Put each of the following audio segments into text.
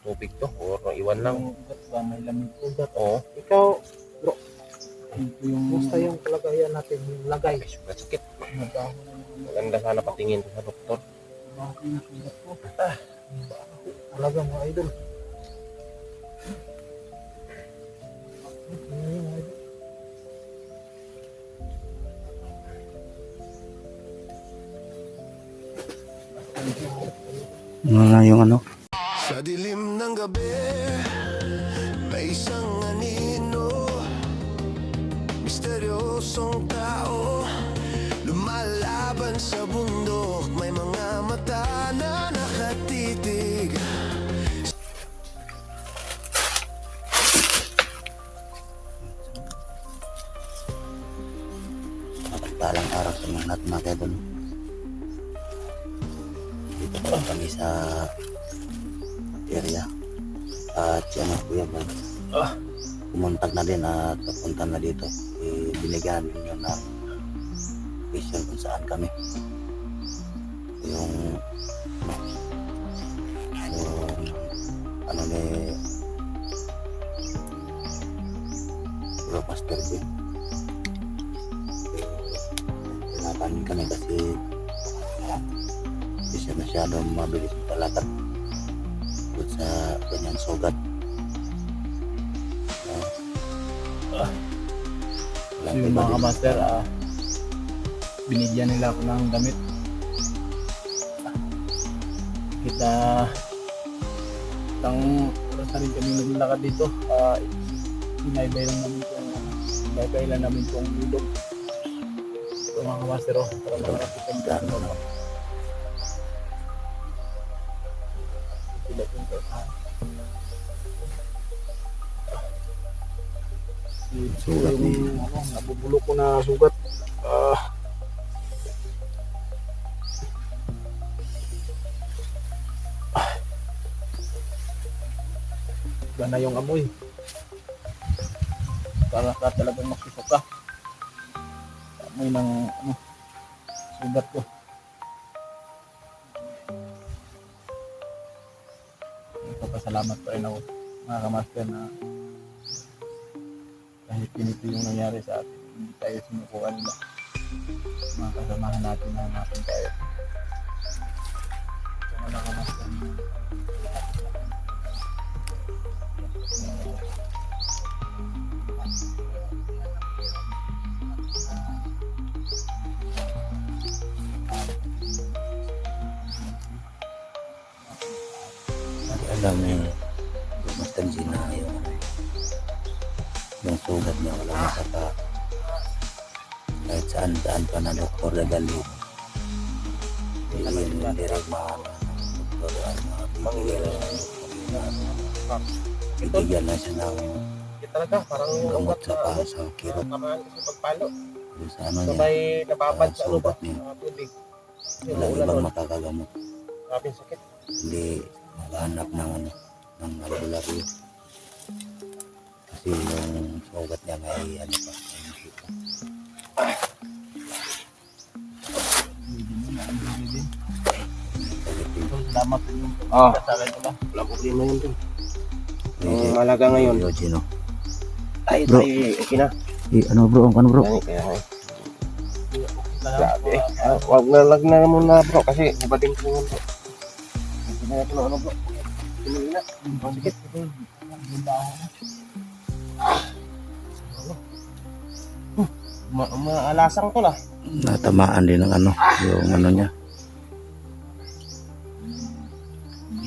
tubig to or iwan lang. Yung ugat ba, may lamig ugat. Oo. Ikaw, bro, Yung kumusta yung kalagayan natin, yung lagay? Ay, sobrang sakit. nagdahon na yung Maganda sana patingin to sa doktor. bakit na sugat ko. Talaga mga idol. Ano yun, mga idol? Yung ano? Sa dilim ng gabi, may isang anino, misteryosong tao, lumalaban sa bundok, may mga mata na nakatitig. Mapagpalang araw sa mga lahat mga idol. Dito pa lang kami sa area. At yan ang kuya mo. Pumunta na din at papunta na dito. Binigyan ninyo ng vision kung saan kami. Yung ano ni Bro Pastor B. Tinapanin kami kasi hindi siya masyadong mabilis talaga doon sa kanyang sugat. Yung mga kamaster, binigyan nila ako ng damit. Kita isang oras na rin kami naglalakad dito. Inaybay lang namin itong ilog. So mga kamaster, para malapit kami sa ano. Sugat yung nabubulok ko na sugat. Gana yung amoy. Para ka talagang masusuka. Amoy ng sugat ko. Nagpapasalamat pa rin ako mga kamaster na kahit ganito yung nangyari sa atin, hindi tayo sinukuhan nila. Mga kasamahan natin na hanapin tayo. So mga kamaster na alam niyo Master Gina yung sugat niya wala masaka kahit saan pa na doktor dadali hindi rin doktor bibigyan na siya ng Talaga, parang gamot sa kirot kamaan kasi pagpalo. yung sa ano So niya may nababad sa sugat lubak niya na tubig. wala ibang makakagamot Grabe sakit. hindi maghanap ng ng albularyo kasi yung sugat niya may ano pa may hiti pa. Salamat po yung kasalan ko lang. Wala problema yun dun. Hindi. Ang malaga ngayon. Gino. Ay, Bro. okay na. Ano bro? Kaya grabe eh. Wag na lag na muna bro kasi hubatin ko yun bro. Hindi na ako ano bro. Hindi na. Ang sakit. Maalasang to lah. Natamaan din ng yung ano niya.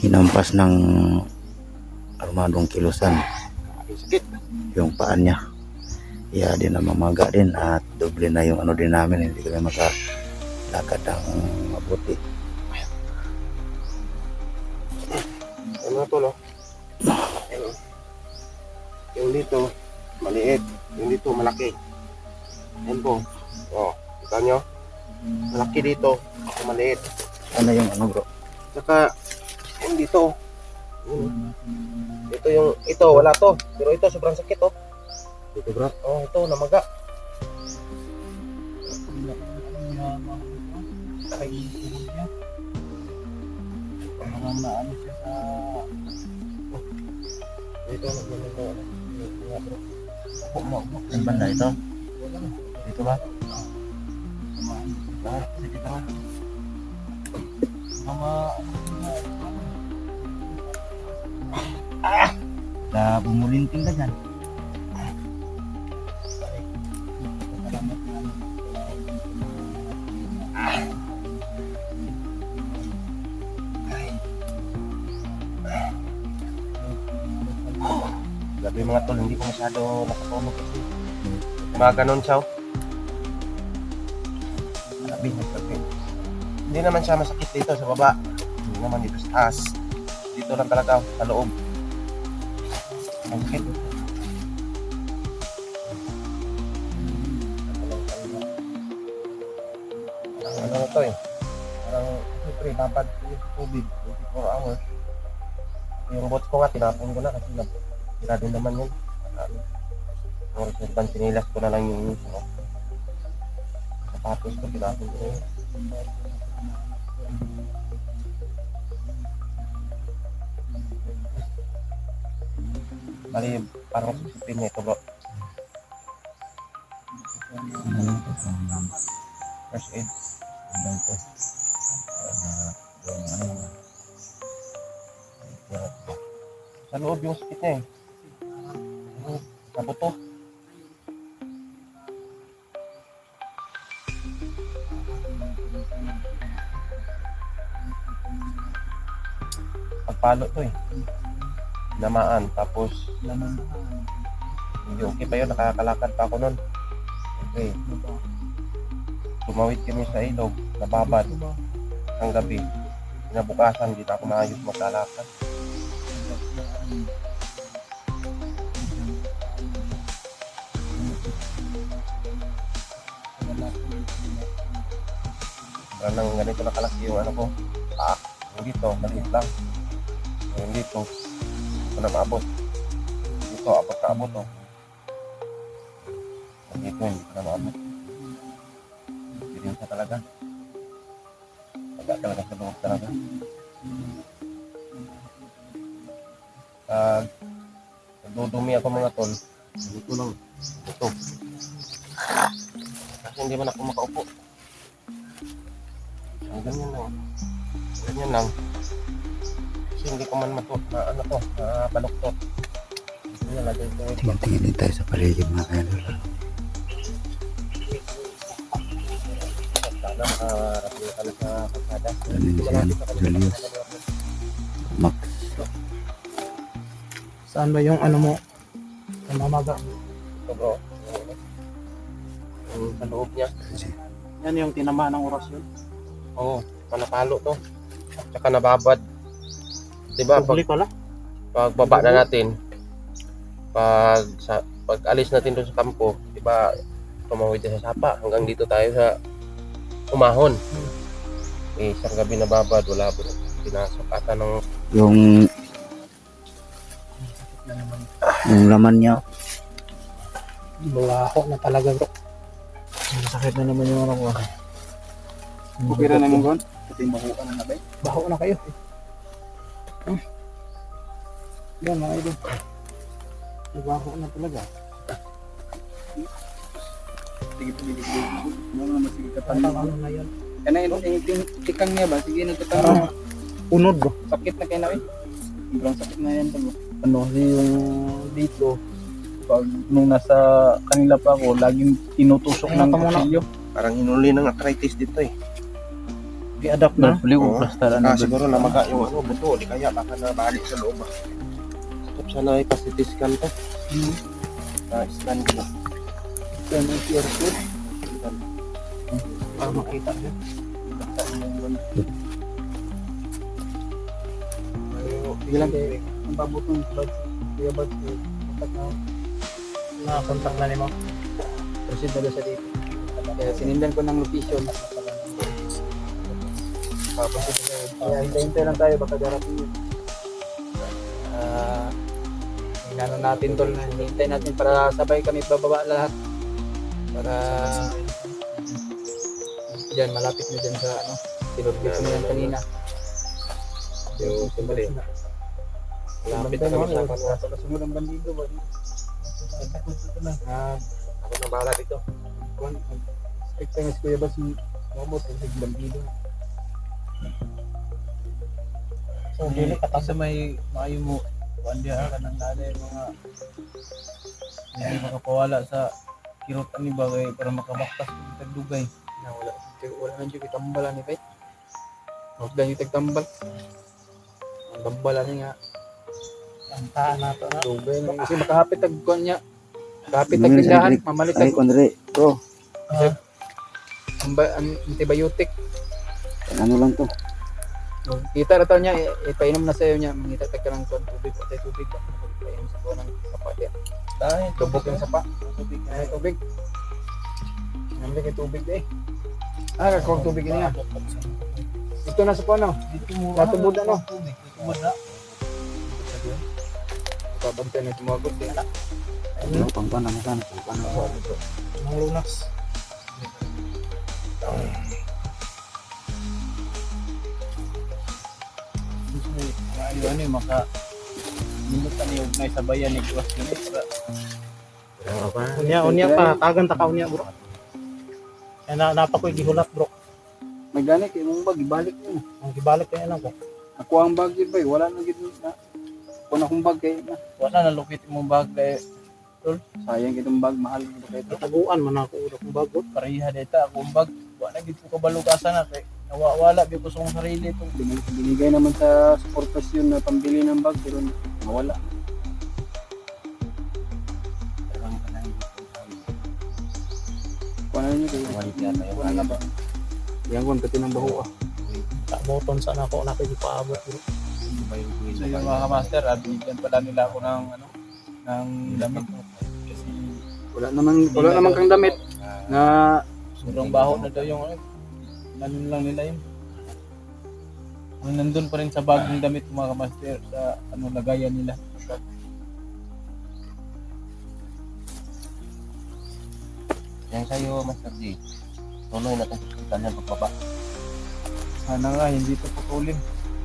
Hinampas ng armadong kilusan Sakit. yung paan niya. Iya din na mamaga din at doble na yung ano din namin, hindi kami makalakad ng mabuti. Ano to no? Yung dito maliit, yung dito malaki. Yan po. Oh, kita nyo? Malaki dito, maliit. Ano yung ano bro? Saka yung dito. Ito yung ito wala to, pero ito sobrang sakit oh. Dito bro? Oh, ito namaga. dito. Ang banda ito. Dito ba? Sige tara. Na bumulinting ka dyan. Grabe mga tol, hindi ko masyado nakatulog kasi mga ganon siya. Grabe. Hindi naman siya masakit dito sa baba. Hindi naman dito sa taas. Dito lang talaga sa loob. Ang sakit. Parang ano to eh. Parang siyempre babad yung tubig 24 hours. Yung boat ko nga tinapon ko na kasi sira din naman yun. Ang reservan sinilas ko na lang yung sapatos ko tinapon ko yun. Bali, parang susupin niya ito bro. First aid. Ito. Sa loob yung sakit niya eh. Sa buto. Pagpalo to eh. Namaan. Tapos hindi okay pa yun. Nakakalakad pa ako nun. Okay. Tumawid kami sa ilog. Nababad. Ang gabi. Kinabukasan. Hindi na ako maayos maglalakad. Parang ganito na kalaki yung ano ko. Yung dito, maliit lang. Yung dito, ito na maabot. Dito, abot na abot oh. Yung dito, hindi ko na maabot. Hindi siya talaga. Taga talaga sa loob talaga. Pag nagdudumi ako mga tol, dito lang. Ito. Kasi hindi man ako makaupo. Ganyan lang. Ganyan lang. Kasi hindi ko man baluktot. Ganyan lang yung tuwid ko. Tingin din tayo sa paligid mga kaidol. Sana makarating ka na sa kalsada. Ano yun siya? Julius. Max. Saan ba yung ano mo? Ang mamaga. Ito bro. Yung sa loob niya. Yan yung tinamaan ng orasyon. Oo. Panapalo to. Tsaka nababad. Diba? Huli pala. Pag baba na natin, pag alis natin doon sa kampo, diba, tumawid sa sapa hanggang dito tayo sa umahon. Eh, isang gabi nababad, wala po. Pinasok ata ng Yung laman niya. Bulaho na talaga bro. Sakit na naman yung araw. Bukira na mo gon? Kasi mahuka na nabay. Baho na kayo. Yan mga idol. Baho na talaga. Sige po, sige. Mga masige ka pa. Ano na yan? Kana yung tikang niya ba? Sige, nagtatang Parang unod ba? sakit na kayo na eh. Sobrang sakit na yan talo. Ano kasi yung dito. Pag nung nasa kanila pa ako, laging tinutusok Ano ng ka muna? kutsilyo. parang hinuli ng arthritis dito eh. I-adapt na. Oo. plaster Siguro namaga yung buto, di kaya baka nabalik sa loob. Stop sana ipasitis scan to. Na-scan ko. Yan ang QR code. Para makita niya. Sige lang kayo. Ang babutong buds. Kuya buds. Nakakontak na ni mo. Proceed na siya dito. Kaya sinindan ko ng location. Kaya hintay lang tayo. Baka darating yun. Inano natin tol na hintay natin para sabay kami bababa lahat. Para diyan malapit na diyan sa ano. Sinurvey ko na yan kanina. Yung simbali. Lapit na kami sa kanwa. Kasunod ang bandido ba? Ako na bahala dito. Kuan, expect tayo si Kuya Bas si Momot ang bandido. So, dili ka sa may maayo mo. Kuandiya ka ng nanay mga hindi makapawala sa kirot ani bagay para makamaktas ng tagdugay. Na wala na jud tambalan ni kay. Huwag na yung tagtambal. Ang tambalan niya. Ang taan na to na. Dugay na kasi makahapit tag kuan niya. Makahapit tag tindahan, mamalit Ay, tag kundre, bro, antibiotic. ano lang to? Kita na to niya, ipainom na sa'yo niya. Mangita tag ka ng kuan, tubig, patay tubig. Ipainom sa kuan ng sapa niya. Dahil Lubog yung sapa. tubig Ay, tubig. Namili kay tubig eh. Kakawag tubig niya. Ito na sa kuan no. dito mo Natubod na, no? Tubig, natubod na. Babantay na tumagot eh. Ano, pangpan, ano ka? Pangpan, ano? Ang lunas. Gusto mo maayo ano yung maka minut ano yung may sabayan ni Kuwas yun Unya pa, tagan ta ka unya bro. Kaya napa ko gihulat bro. May gani kay mong bag, ibalik mo. Ang gibalik kaya lang ko. Ako ang bag yun ba, wala na gid na. Kung akong bag kay na. Wala na lukit mo bag kay Sayang itong bag, mahal ito kay ito. taguan man ako ura kong bag bro. Pareha deta akong bag. Wala gid ko kabalugasan na kay nawawala bi ko sa akong sarili to. Binigay naman sa purpose yun na pambili ng bag, pero nawala. Kuha na niyo kayo. Kuha na ba? Yan kung pati ng baho ah. Boton sana ako na kay paabot bro. So yung mga master, binigyan pala nila ako ng ano ng damit kasi Wala naman kang damit na sobrang baho na daw yung ano, nanon lang nila yun. Nandun pa rin sa bag ng damit ng mga master sa ano lagayan nila. Yan sa'yo, Master G. Tuloy na itong kita niya pagbaba. Sana nga hindi ito putulin.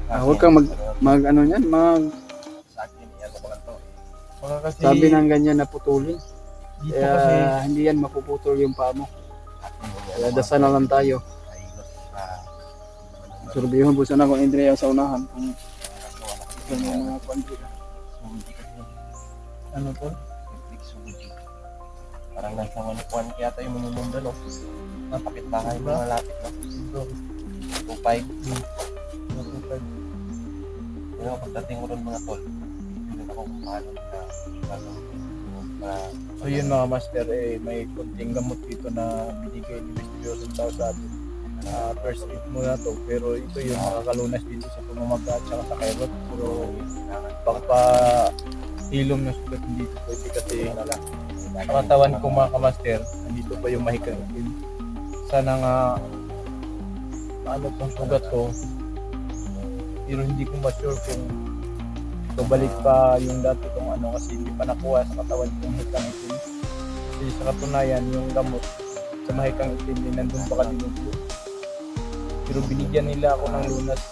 huwag kang mag ano niyan, Sa akin, yan ko lang to. Baka kasi sabi ng ganyan na putulin. dito kasi Kaya hindi yan mapuputol yung paa mo. Akin, Kaya dasal na lang tayo. Ayos sa... Surbihon po sana kung Andrea sa unahan. Kung ito yung mga kwantita. Sumudi kasi. ano to? Big sumudi. Parang nasa 1-1 kaya tayo manununda, no? Kapit bahay mo, malapit, no? 2-5. Pero pagdating ko rin mga tol, hindi ako kung paano na gagawin. So yun mga master, may konting gamot dito na binigay ni Mr. Joseph Tao sa atin. First aid muna to, pero ito yung makakalunas dito sa pumamaga at saka sa kairot. Pero pagpa-hilom ng sugat hindi ito pwede kasi katawan ko mga kamaster, nandito pa yung mahikang itim. Sana nga ano tong sugat ko, pero hindi ko ma-sure kung balik pa yung dati kong ano kasi hindi pa nakuha sa katawan kong hikang itim. Kasi sa katunayan yung gamot sa mahikang itim din nandun pa kadinugyo. Pero binigyan nila ako ng lunas,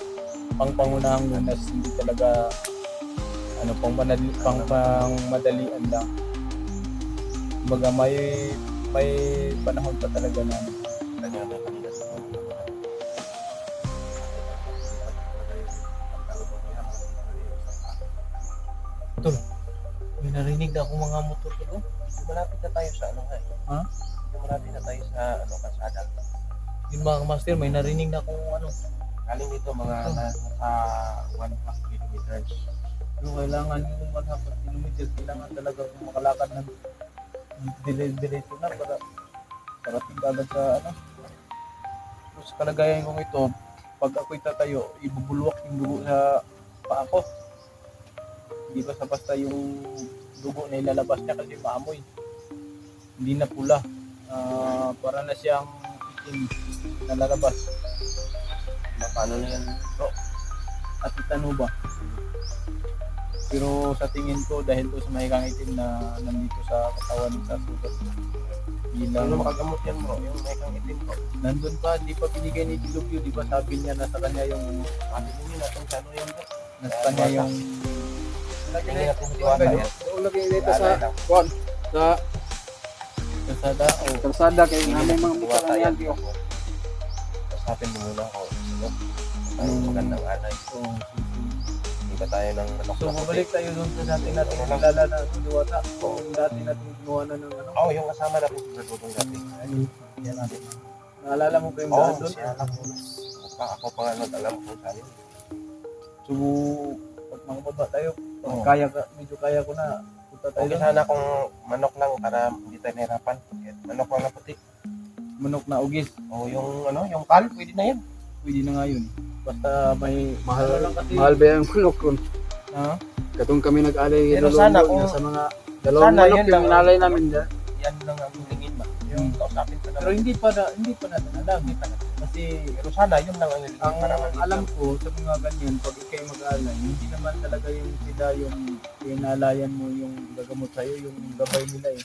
pangunahang lunas, hindi talaga ano pang madalian lang. Kumbaga may panahon pa talaga na may narinig na akong mga motor ko. Malapit na tayo sa ano nga. Ha? Malapit na tayo sa ano, kalsada. Yung mga master, may narinig na akong ano. Galing dito mga nasa 1.5 kilometers. Pero kailangan yung 100 kilometers, kailangan talaga kung makalakad ng diretso na para tingagad sa ano. Tapos kalagayan kong ito, pag ako'y tatayo, ibubulwak yung dugo sa paa ko. Hindi basta yung dugo na ilalabas niya kasi maamoy. Hindi na pula. Para na siyang itim na lalabas. Paano na yan? At itano ba? Pero sa tingin ko dahil to sa mahikang itim na nandito sa katawan sa sugat. Hindi lang Ano makagamot yan bro? Yung may kang itim ko. nandun pa, di pa binigay ni Dilubyo, di ba sabi niya na sa kanya yung Sabi nyo natin sa ano yan bro? nasa kanya yung lagi Hindi na. na po diwata yan. Doon lagi dito sa kuan sa Kasada o kalsada kay namin mga mukha Diwata lang yan. yan. Kasapin mo muna ako. Ang magandang anay. Hindi ba tayo ng manok So, na puti? babalik tayo doon sa dati natin kilala na Diwata. Yung dati natin ginawa na ng ano. Oo, yung kasama natin sa Dudong dati. Yan natin. Naalala mo pa yung Oo, daan doon? siya alam ko. Ako pa nga nag-alam kung saan yun. So, pag makababa tayo, pag kaya ka, medyo kaya ko na, punta tayo Okay doon. sana kung manok lang para hindi tayo nahirapan. Manok lang na puti. Manok na ugis, O yung ano, yung kal, pwede na yan. pwede na nga yun. Basta may Mahal ano lang kasi. Mahal ba yung manok kun? Ha? Katong kami nag-alay Pero sana lolo, kung- sa mga dalawang sana manok yun yung lang. inalay namin dyan. Yan lang ang hingin ba. Yung kausapin pa Pero naman. hindi pa natin alam. Kasi Pero sana yun lang ang hingin. ang Para maliit alam lang. ko sa mga ganyan, pag ikay mag-aalay, hindi naman talaga yung sila yung inalayan mo yung gagamot sa'yo, yung gabay nila eh.